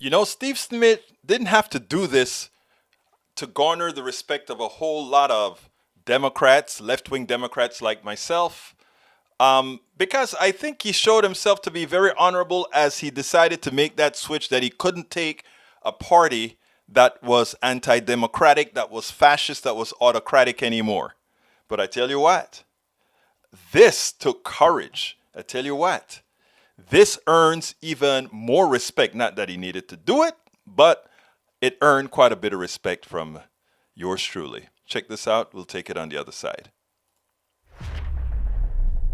You know, Steve Schmidt didn't have to do this to garner the respect of a whole lot of Democrats, left wing Democrats like myself, because I think he showed himself to be very honorable as he decided to make that switch that he couldn't take a party that was anti democratic, that was fascist, that was autocratic anymore. But I tell you what, this took courage. I tell you what, this earns even more respect. Not that he needed to do it, but it earned quite a bit of respect from yours truly. Check this out. We'll take it on the other side.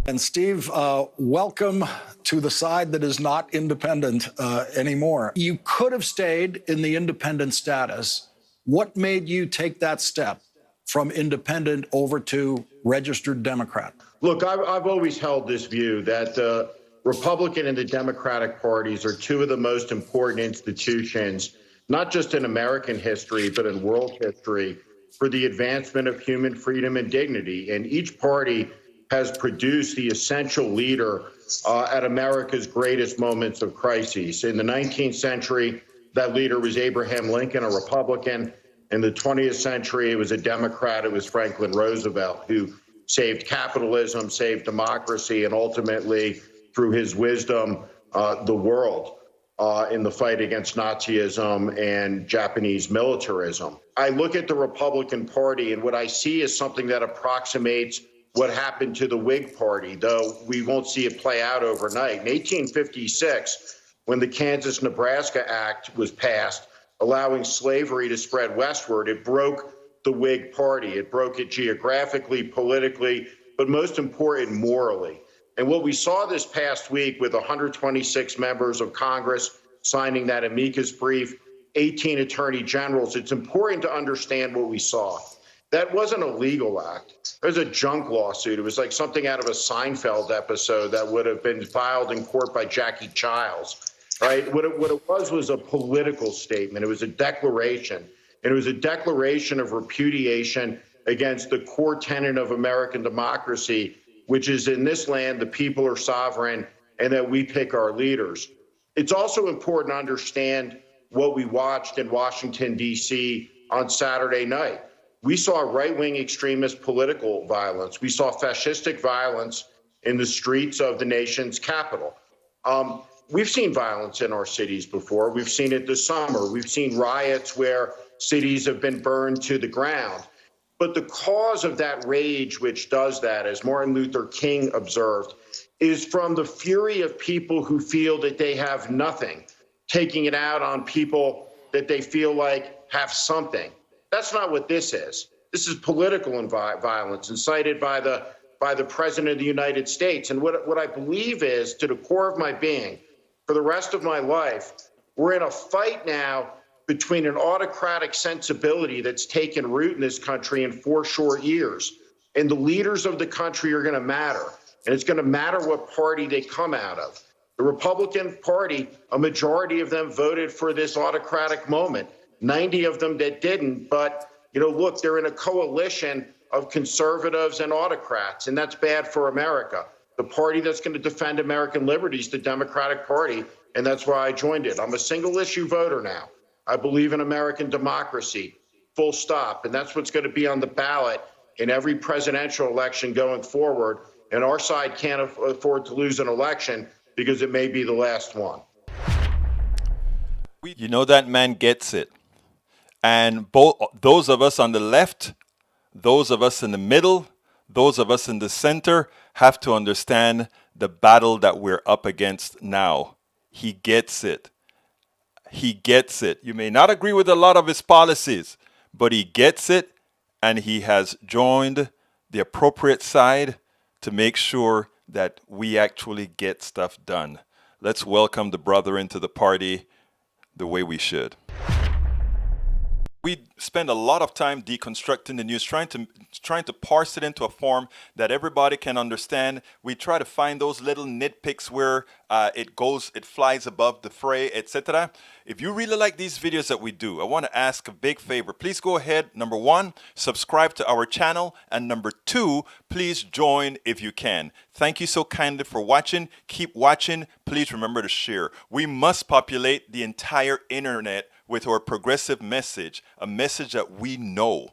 And Steve, welcome to the side that is not independent anymore. You could have stayed in the independent status. What made you take that step from independent over to registered Democrat? Look, I've always held this view that the Republican and the Democratic parties are two of the most important institutions, not just in American history, but in world history, for the advancement of human freedom and dignity. And each party has produced the essential leader at America's greatest moments of crises. In the 19th century, that leader was Abraham Lincoln, a Republican. In the 20th century, it was a Democrat. It was Franklin Roosevelt, who saved capitalism, saved democracy, and ultimately, through his wisdom, the world in the fight against Nazism and Japanese militarism. I look at the Republican Party, and what I see is something that approximates what happened to the Whig Party, though we won't see it play out overnight. In 1856, when the Kansas-Nebraska Act was passed, allowing slavery to spread westward, it broke the Whig Party. It broke it geographically, politically, but most important, morally. And what we saw this past week with 126 members of Congress signing that amicus brief, 18 attorney generals, it's important to understand what we saw. That wasn't a legal act. It was a junk lawsuit. It was like something out of a Seinfeld episode that would have been filed in court by Jackie Childs, right? What it was a political statement. It was a declaration. And it was a declaration of repudiation against the core tenet of American democracy, which is in this land, the people are sovereign and that we pick our leaders. It's also important to understand what we watched in Washington, D.C. on Saturday night. We saw right-wing extremist political violence. We saw fascistic violence in the streets of the nation's capital. We've seen violence in our cities before. We've seen it this summer. We've seen riots where cities have been burned to the ground. But the cause of that rage, which does that, as Martin Luther King observed, is from the fury of people who feel that they have nothing, taking it out on people that they feel like have something. That's not what this is. This is political violence incited by the President of the United States. And what I believe is, to the core of my being, for the rest of my life, we're in a fight now between an autocratic sensibility that's taken root in this country in 4 short years. And the leaders of the country are going to matter. And it's going to matter what party they come out of. The Republican Party, a majority of them voted for this autocratic moment. 90 of them that didn't. But, look, they're in a coalition of conservatives and autocrats, and that's bad for America. The party that's going to defend American liberties, the Democratic Party, and that's why I joined it. I'm a single issue voter now. I believe in American democracy, full stop. And that's what's going to be on the ballot in every presidential election going forward. And our side can't afford to lose an election because it may be the last one. You know, that man gets it. And both those of us on the left, those of us in the middle, those of us in the center have to understand the battle that we're up against now. He gets it. He gets it. You may not agree with a lot of his policies, but he gets it, and he has joined the appropriate side to make sure that we actually get stuff done. Let's welcome the brother into the party the way we should. We spend a lot of time deconstructing the news, trying to parse it into a form that everybody can understand. We try to find those little nitpicks where it flies above the fray, etc. If you really like these videos that we do, I want to ask a big favor. Please go ahead, number 1, subscribe to our channel, and number 2, please join if you can. Thank you so kindly for watching. Keep watching. Please remember to share. We must populate the entire internet with our progressive message, a message that we know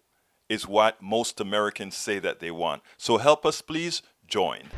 is what most Americans say that they want. So help us, please join.